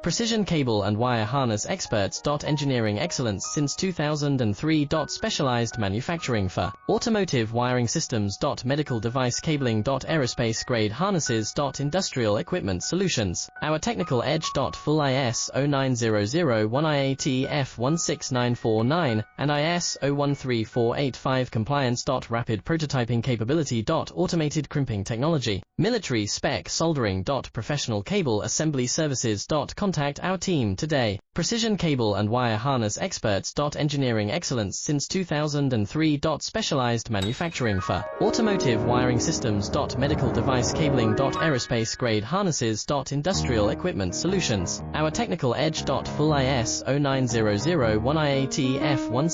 Precision cable and wire harness experts. Engineering excellence since 2003. Specialized manufacturing for automotive wiring systems. Medical device cabling. Aerospace grade harnesses. Industrial equipment solutions. Our technical edge. Full ISO 9001 IAT F16949 and ISO 13485 compliance. Rapid prototyping capability. Automated crimping technology. Military spec soldering. Professional cable assembly services. Contact our team today. Precision cable and wire harness experts. Engineering excellence since 2003. Specialized manufacturing for automotive wiring systems. Medical device cabling. Aerospace grade harnesses. Industrial equipment solutions. Our technical edge. Full ISO 9001 IAT F1